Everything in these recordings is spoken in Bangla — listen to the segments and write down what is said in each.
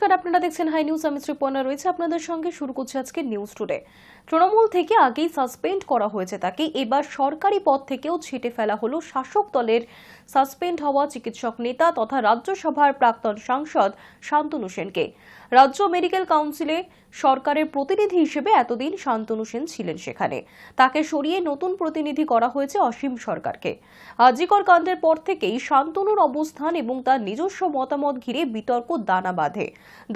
নমস্কার, আপনারা দেখছেন হাই নিউজ। আমি শ্রীপর্ণা রয়েছে আপনাদের সঙ্গে। শুরু করছে আজকে নিউজ টুডে। তৃণমূল থেকে আগেই সাসপেন্ড করা হয়েছে তাকে, এবার সরকারি পদ থেকেও ছেঁটে ফেলা হলো শাসক দলের সাসপেন্ড হওয়া চিকিৎসক নেতা তথা রাজ্যসভার প্রাক্তন সাংসদ শান্তনু সেনকে। রাজ্য মেডিকেল কাউন্সিলে সরকারের প্রতিনিধি হিসেবে এতদিন শান্তনু সেন ছিলেন, সেখানে তাকে সরিয়ে নতুন প্রতিনিধি করা হয়েছে অসীম সরকারকে। আজিকর কাণ্ডের পর থেকেই শান্তনুর অবস্থান এবং তার নিজস্ব মতামত ঘিরে বিতর্ক দানা বাঁধে।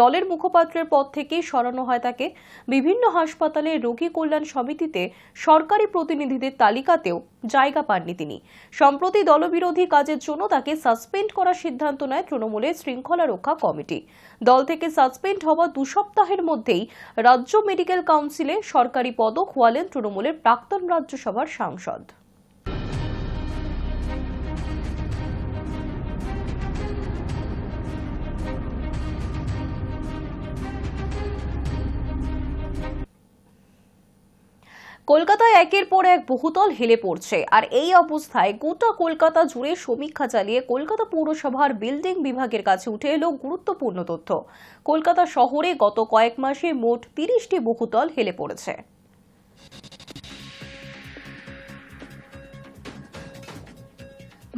দলের মুখপাত্রের পদ থেকে সরানো হয় তাকে। বিভিন্ন হাসপাতালে রোগী কল্যাণ সমিতিতে সরকারি প্রতিনিধিদের তালিকাতেও জায়গা পাননি তিনি। সম্প্রতি দলবিরোধী কাজের জন্য তাকে সাসপেন্ড করার সিদ্ধান্ত নেয় তৃণমূলের শৃঙ্খলা রক্ষা কমিটি। দল থেকে সাসপেন্ড হওয়া 2 সপ্তাহের মধ্যেই রাজ্য মেডিকেল কাউন্সিলে সরকারি পদও খোয়ালেন তৃণমূলের প্রাক্তন রাজ্যসভার সাংসদ। কলকাতায় একের পর এক বহুতল হেলে পড়ছে, আর এই অবস্থায় গোটা কলকাতা জুড়ে সমীক্ষা চালিয়ে কলকাতা পৌরসভার বিল্ডিং বিভাগের কাছে উঠে এলো গুরুত্বপূর্ণ তথ্য। কলকাতা শহরে গত কয়েক মাসে মোট 30টি বহুতল হেলে পড়েছে।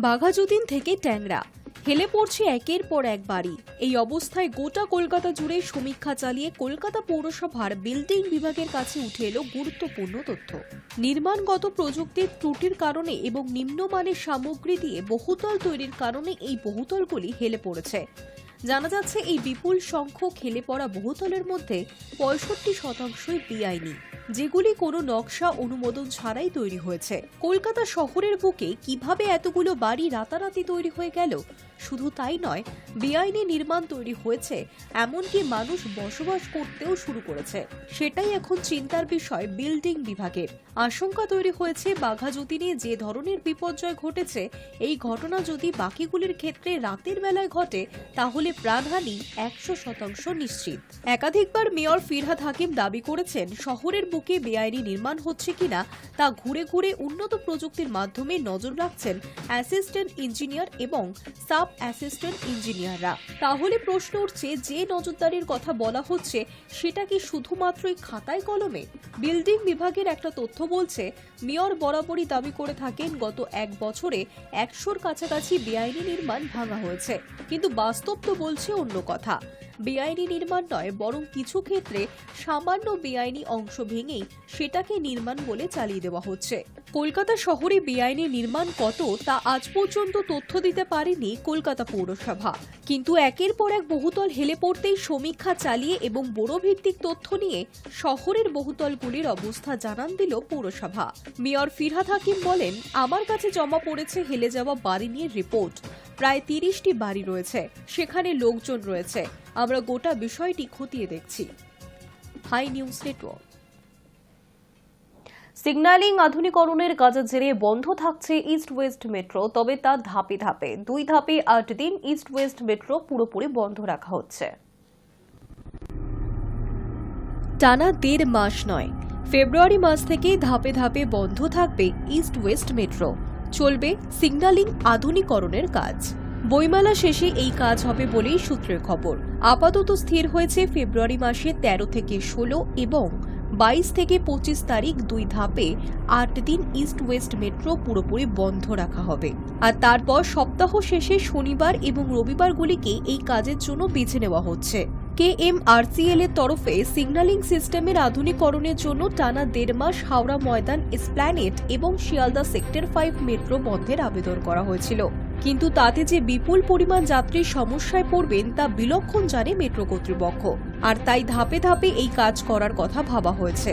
বাঘাযতীন থেকে ট্যাংরা হেলে পড়ছে একের পর এক বাড়ি। এই অবস্থায় গোটা কলকাতা জুড়ে সমীক্ষা চালিয়ে কলকাতা পৌরসভার বিল্ডিং বিভাগের কাছে উঠে এলো গুরুত্বপূর্ণ তথ্য। নির্মাণগত প্রযুক্তির ত্রুটির কারণে এবং নিম্নমানের সামগ্রী দিয়ে বহুতল তৈরির কারণে এই বহুতলগুলি হেলে পড়েছে। জানা যাচ্ছে এই বিপুল সংখ্যক হেলে পড়া বহুতলের মধ্যে 65% বেআইনি, যেগুলি কোনো নকশা অনুমোদন ছাড়াই তৈরি হয়েছে। কলকাতা শহরের বুকে কিভাবে এতগুলো বাড়ি রাতারাতি তৈরি হয়ে গেল? শুধু তাই নয়, বেআইনি নির্মাণ তৈরি হয়েছে, এমনকি মানুষ বসবাস করতেও শুরু করেছে। সেটাই এখন চিন্তার বিষয় বিল্ডিং বিভাগের। আশঙ্কা তৈরি হয়েছে বাঘাযতীনে যে ধরনের বিপর্যয় ঘটেছে, এই ঘটনা যদি বাকিগুলির ক্ষেত্রে রাতের বেলায় ঘটে তাহলে প্রাণহানি 100% নিশ্চিত। একাধিকবার মেয়র ফিরহাদ হাকিম দাবি করেছেন শহরের বুকে বেআইনি নির্মাণ হচ্ছে কিনা তা ঘুরে ঘুরে উন্নত প্রযুক্তির মাধ্যমে নজর রাখছেন অ্যাসিস্ট্যান্ট ইঞ্জিনিয়ার এবং সাব অ্যাসিস্ট্যান্ট ইঞ্জিনিয়াররা। তাহলে প্রশ্ন উঠছে, যে নজরদারির কথা বলা হচ্ছে সেটা কি শুধুমাত্রই খাতায় কলমে? বিল্ডিং বিভাগের একটা তথ্য বলছে, মেয়র বরাবরই দাবি করে থাকেন গত 1 বছরে 100-র কাছাকাছি বেআইনি নির্মাণ ভাঙা হয়েছে, কিন্তু বাস্তব তো বলছে অন্য কথা। বেআইনি নির্মাণ নয়, বরং কিছু ক্ষেত্রে সামান্য বেআইনি অংশ ভেঙেই সেটাকে নির্মাণ বলে চালিয়ে দেওয়া হচ্ছে। কলকাতা শহরে বেআইনি নির্মাণ কত তা আজ পর্যন্ত তথ্য দিতে পারেনি কলকাতা পৌরসভা, কিন্তু একের পর এক বহুতল হেলে পড়তেই সমীক্ষা চালিয়ে এবং বড় ভিত্তিক তথ্য নিয়ে শহরের বহুতলগুলির অবস্থা জানান দিল পৌরসভা। মেয়র ফিরহাদ হাকিম বলেন, আমার কাছে জমা পড়েছে হেলে যাওয়া বাড়ি নিয়ে রিপোর্ট। প্রায় 30টি বাড়ি রয়েছে, সেখানে লোকজন রয়েছে। আমরা গোটা বিষয়টি খতিয়ে দেখছি। Hi news network. সিগন্যালিং আধুনিকরণের কাজের জেরে বন্ধ থাকছে ইস্ট ওয়েস্ট মেট্রো, তবে তা ধাপে ধাপে। 2 ধাপে 8 দিন ইস্ট ওয়েস্ট মেট্রো পুরোপুরি বন্ধ রাখা হচ্ছে। টানা 1.5 মাস নয়, ফেব্রুয়ারি মাস থেকে ধাপে ধাপে বন্ধ থাকবে ইস্ট ওয়েস্ট মেট্রো। চলবে সিগন্যালিং আধুনিকরণের কাজ। বইমেলা শেষে এই কাজ হবে বলেই সূত্রের খবর। আপাতত স্থির হয়েছে ফেব্রুয়ারি মাসে 13 থেকে 16 এবং 22 থেকে 25 তারিখ 2 ধাপে 8 দিন ইস্ট ওয়েস্ট মেট্রো পুরোপুরি বন্ধ রাখা হবে। আর তারপর সপ্তাহ শেষে শনিবার এবং রবিবারগুলিকে এই কাজের জন্য বেছে নেওয়া হচ্ছে। KMRCL এর তরফে সিগন্যালিং সিস্টেমের আধুনিকরণের জন্য টানা 1.5 মাস হাওড়া ময়দান, এসপ্ল্যানেড এবং শিয়ালদা সেক্টর 5 মেট্রো বন্ধের আবেদন করা হয়েছিল, কিন্তু তাতে যে বিপুল পরিমাণ যাত্রী সমস্যায় পড়বেন তা বিলক্ষণ জানে মেট্রো কর্তৃপক্ষ। আর তাই ধাপে ধাপে এই কাজ করার কথা ভাবা হয়েছে।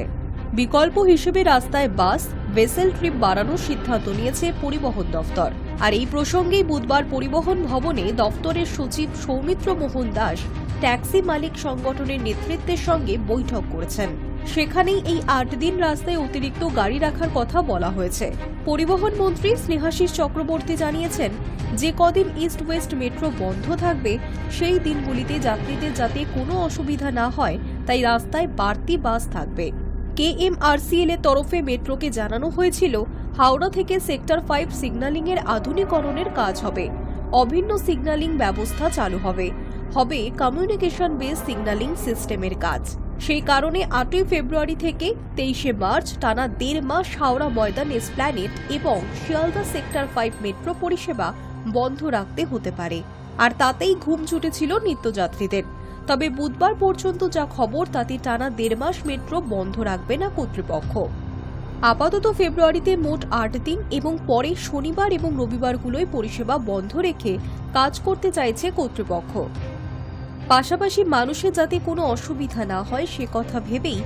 বিকল্প হিসেবে রাস্তায় বাস, ভেসেল ট্রিপ বাড়ানোর সিদ্ধান্ত নিয়েছে পরিবহন দফতর। আর এই প্রসঙ্গেই বুধবার পরিবহন ভবনে দফতরের সচিব সৌমিত্র মোহন দাস ট্যাক্সি মালিক সংগঠনের নেতৃত্বের সঙ্গে বৈঠক করেছেন। সেখানেই এই 8 দিন রাস্তায় অতিরিক্ত গাড়ি রাখার কথা বলা হয়েছে। পরিবহন মন্ত্রী স্নেহাশিস চক্রবর্তী জানিয়েছেন, যে কদিন ইস্ট ওয়েস্ট মেট্রো বন্ধ থাকবে সেই দিনগুলিতে যাত্রীদের যাতে কোনো অসুবিধা না হয় তাই রাস্তায় বাড়তি বাস থাকবে। KMRCL এর তরফে মেট্রোকে জানানো হয়েছিল, হাওড়া থেকে সেক্টর 5 সিগন্যালিং এর আধুনিকরণের কাজ হবে। অভিন্ন সিগন্যালিং ব্যবস্থা চালু হবে। হবে কমিউনিকেশন বেস সিগন্যালিং সিস্টেমের কাজ। সেই কারণে 8ই ফেব্রুয়ারি থেকে 23শে মার্চ টানা 1.5 মাস হাওড়া ময়দান এসপ্ল্যানেড এবং শিয়ালদা সেক্টর 5 মেট্রো পরিষেবা বন্ধ রাখতে হতে পারে। আর তাতেই ঘুম ছুটেছিল নিত্যযাত্রীদের। তবে বুধবার পর্যন্ত যা খবর তাতে টানা 1.5 মাস মেট্রো বন্ধ রাখবে না কর্তৃপক্ষ। আপাতত ফেব্রুয়ারিতে মোট 8 দিন এবং পরে শনিবার এবং রবিবারগুলোয় পরিষেবা বন্ধ রেখে কাজ করতে চাইছে কর্তৃপক্ষ। পাশাপাশি মানুষের যাতে কোনো অসুবিধা না হয় সে কথা ভেবেই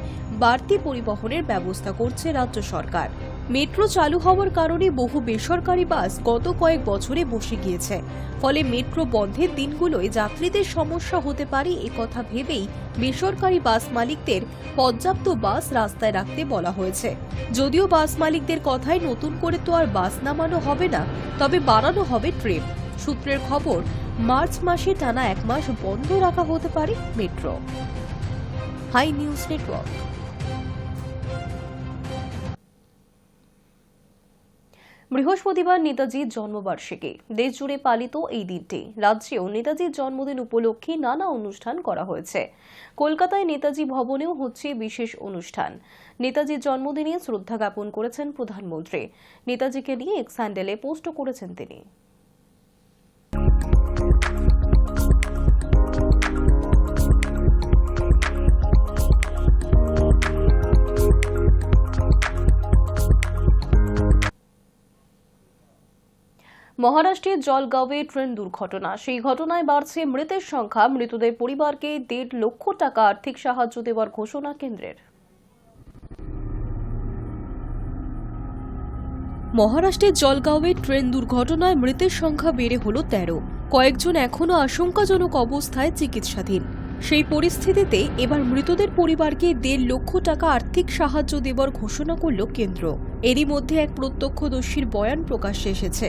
বাড়তি পরিবহনের ব্যবস্থা করছে রাজ্য সরকার। মেট্রো চালু হওয়ার কারণে বহু বেসরকারি বাস গত কয়েক বছরে বসে গিয়েছে। ফলে মেট্রো বন্ধের দিনগুলোয় যাত্রীদের সমস্যা হতে পারে একথা ভেবেই বেসরকারি বাস মালিকদের পর্যাপ্ত বাস রাস্তায় রাখতে বলা হয়েছে। যদিও বাস মালিকদের কথায় নতুন করে তো আর বাস নামানো হবে না, তবে বাড়ানো হবে ট্রেন। সূত্রের খবর, মার্চ মাসে টানা 1 মাস বন্ধ রাখা হতে পারে মেট্রো। High news network. বৃহস্পতিবার নেতাজির জন্মবার্ষিকী। দেশজুড়ে পালিত এই দিনটি রাজ্যেও নেতাজির জন্মদিন উপলক্ষে নানা অনুষ্ঠান করা হয়েছে। কলকাতায় নেতাজি ভবনেও হচ্ছে বিশেষ অনুষ্ঠান। নেতাজির জন্মদিনে শ্রদ্ধা জ্ঞাপন করেছেন প্রধানমন্ত্রী। নেতাজিকে নিয়ে এক্স হ্যান্ডেলে পোস্ট করেছেন তিনি। মহারাষ্ট্রের জলগাঁওয়ে ট্রেন দুর্ঘটনা। সেই ঘটনায় বাড়ছে মৃতের সংখ্যা। মৃতদের পরিবারকে 1.5 লক্ষ টাকা আর্থিক সাহায্য দেওয়ার ঘোষণা কেন্দ্রের। মহারাষ্ট্রের জলগাঁওয়ে ট্রেন দুর্ঘটনায় মৃতের সংখ্যা বেড়ে হল 13। কয়েকজন এখনও আশঙ্কাজনক অবস্থায় চিকিৎসাধীন। সেই পরিস্থিতিতে এবার মৃতদের পরিবারকে 1.5 লক্ষ টাকা আর্থিক সাহায্য দেওয়ার ঘোষণা করল কেন্দ্র। এরই মধ্যে এক প্রত্যক্ষদর্শীর বয়ান প্রকাশ্যে এসেছে।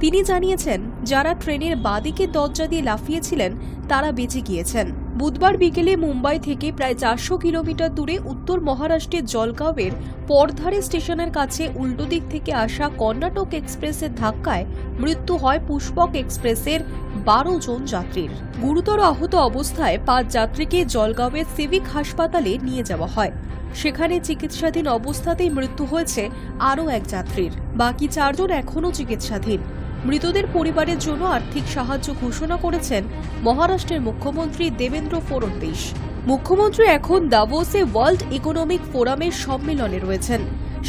তিনি জানিয়েছেন, যারা ট্রেনের বাঁদিকে দরজা দিয়ে লাফিয়েছিলেন তারা বেঁচে গিয়েছেন। বুধবার বিকেলে মুম্বাই থেকে প্রায় 400 কিলোমিটার দূরে উত্তর মহারাষ্ট্রের জলগাঁওয়ের পরধারে স্টেশনের কাছে উল্টো দিক থেকে আসা কর্ণাটক এক্সপ্রেসের ধাক্কায় মৃত্যু হয় পুষ্পক এক্সপ্রেসের 12 জন যাত্রীর। গুরুতর আহত অবস্থায় 5 যাত্রীকে জলগাঁওয়ের সিভিক হাসপাতালে নিয়ে যাওয়া হয়। সেখানে চিকিৎসাধীন অবস্থাতেই মৃত্যু হয়েছে আরও এক যাত্রীর। বাকি 4 জন এখনও চিকিৎসাধীন। মৃতদের পরিবারের জন্য আর্থিক সাহায্য ঘোষণা করেছেন মহারাষ্ট্রের মুখ্যমন্ত্রী দেবেন্দ্র ফড়নবিস। মুখ্যমন্ত্রী এখন দাভোসে ওয়ার্ল্ড ইকোনমিক ফোরামের সম্মেলনে রয়েছেন।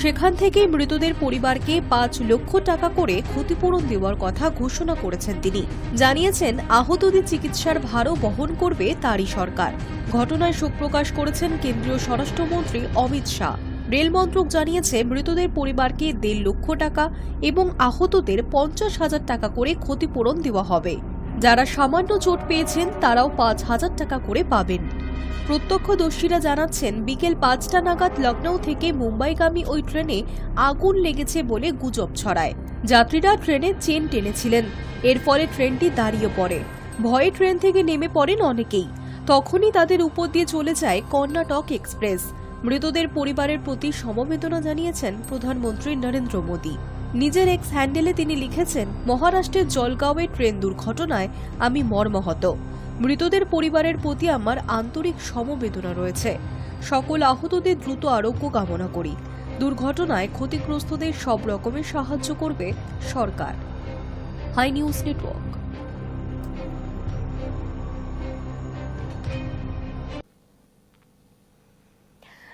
সেখান থেকেই মৃতদের পরিবারকে 5 লক্ষ টাকা করে ক্ষতিপূরণ দেওয়ার কথা ঘোষণা করেছেন তিনি। জানিয়েছেন, আহতদের চিকিৎসার ভারও বহন করবে তারই সরকার। ঘটনায় শোক প্রকাশ করেছেন কেন্দ্রীয় স্বরাষ্ট্রমন্ত্রী অমিত শাহ। রেল মন্ত্রক জানিয়েছে, মৃতদের পরিবারকে 1.5 লক্ষ টাকা এবং আহতদের 50,000 টাকা করে ক্ষতিপূরণ দেওয়া হবে। যারা সামান্য চোট পেয়েছেন তারাও 5,000 টাকা করে পাবেন। প্রত্যক্ষদর্শীরা জানাচ্ছেন, বিকেল 5টা নাগাদ লখনৌ থেকে মুম্বাইগামী ওই ট্রেনে আগুন লেগেছে বলে গুজব ছড়ায়। যাত্রীরা ট্রেনের চেন টেনেছিলেন। এর ফলে ট্রেনটি দাঁড়িয়ে পড়ে। ভয়ে ট্রেন থেকে নেমে পড়েন অনেকেই। তখনই তাদের উপর দিয়ে চলে যায় কর্ণাটক এক্সপ্রেস। মৃতদের পরিবারের প্রতি সমবেদনা জানিয়েছেন প্রধানমন্ত্রী নরেন্দ্র মোদী। নিজের এক্স হ্যান্ডেলে তিনি লিখেছেন, মহারাষ্ট্রের জলগাঁওয়ে ট্রেন দুর্ঘটনায় আমি মর্মাহত। মৃতদের পরিবারের প্রতি আমার আন্তরিক সমবেদনা রয়েছে। সকল আহতদের দ্রুত আরোগ্য কামনা করি। দুর্ঘটনায় ক্ষতিগ্রস্তদের সব রকমের সাহায্য করবে সরকার। High news network.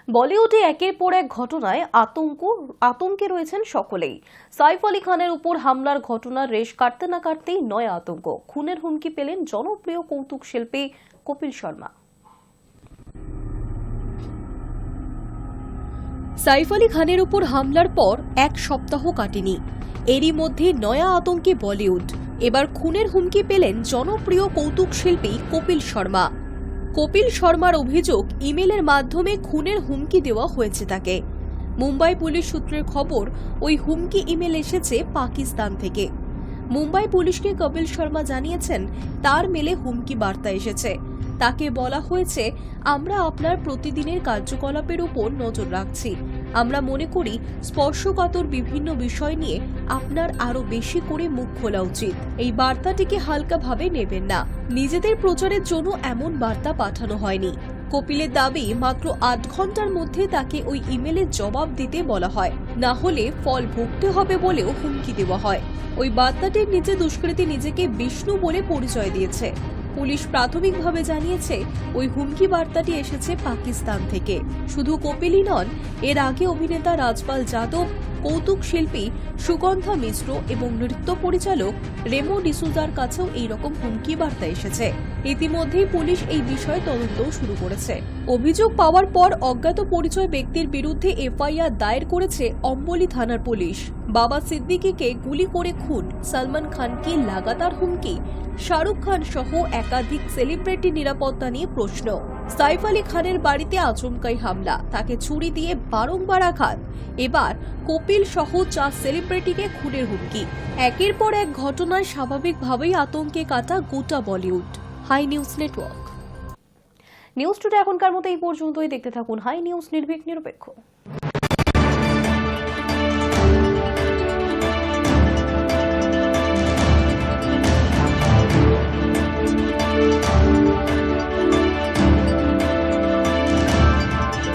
বলিউডে একের পর এক ঘটনায় আতঙ্কে রয়েছেন সকলেই। সাইফ আলী খানের উপর হামলার ঘটনার রেশ কাটতে না কাটতেই নয়া আতঙ্ক। খুনের হুমকি পেলেন জনপ্রিয় কৌতুক শিল্পী কপিল শর্মা। সাইফ আলী খানের উপর হামলার পর 1 সপ্তাহ কাটেনি। এরই মধ্যে নয়া আতঙ্কে বলিউড। এবার খুনের হুমকি পেলেন জনপ্রিয় কৌতুক শিল্পী কপিল শর্মা। কপিল শর্মার অভিযোগ, ইমেলের মাধ্যমে খুনের হুমকি দেওয়া হয়েছে তাকে। মুম্বাই পুলিশ সূত্রের খবর, ওই হুমকি ইমেল এসেছে পাকিস্তান থেকে। মুম্বাই পুলিশকে কপিল শর্মা জানিয়েছেন, তার মেলে হুমকি বার্তা এসেছে। তাকে বলা হয়েছে, আমরা আপনার প্রতিদিনের কার্যকলাপের উপর নজর রাখছি। আমরা মনে করি স্পর্শকাতর বিভিন্ন বিষয় নিয়ে আপনার আরো বেশি করে মুখ খোলা উচিত। এই বার্তাটিকে হালকাভাবে নেবেন না। নিজেদের প্রচারের জন্য এমন বার্তা পাঠানো হয়নি। কপিলের দাবি মাত্র 8 ঘন্টার মধ্যে তাকে ওই ইমেলের জবাব দিতে বলা হয়, না হলে ফল ভুগতে হবে বলেও হুমকি দেওয়া হয়। ওই বার্তাটির নিচে দুষ্কৃতী নিজেকে বিষ্ণু বলে পরিচয় দিয়েছে। পুলিশ প্রাথমিকভাবে জানিয়েছে ওই হুমকি বার্তাটি এসেছে পাকিস্তান থেকে। শুধু কপিলই নন, এর আগে অভিনেতা রাজপাল যাদব, কৌতুক শিল্পী সুগন্ধা মিশ্র এবং নৃত্য পরিচালক রেমো ডিসুজার কাছেও এইরকম হুমকি বার্তা এসেছে। ইতিমধ্যেই পুলিশ এই বিষয়ে তদন্ত শুরু করেছে। অভিযোগ পাওয়ার পর অজ্ঞাত পরিচয় ব্যক্তির বিরুদ্ধে এফআইআর দায়ের করেছে অম্বলি থানার পুলিশ। বাবা সিদ্দিকীকে গুলি করে খুন, সলমান খানকে লাগাতার হুমকি, শাহরুখ খান সহ একাধিক সেলিব্রিটি নিরাপত্তা নিয়ে প্রশ্ন, সাইফ আলী খানের বাড়িতে আচমকাই হামলা, তাকে ছুরি দিয়ে বারংবার আঘাত, এবার কপিল সহ 4 সেলিব্রিটিকে খুনের হুমকি। একের পর এক ঘটনায় স্বাভাবিকভাবেই আতঙ্কে কাটা গোটা Bollywood. Hi news network. News today এখনকার মতো এই পর্যন্তই। দেখতে থাকুন হাই নিউজ, নির্ভীক নিরপেক্ষ।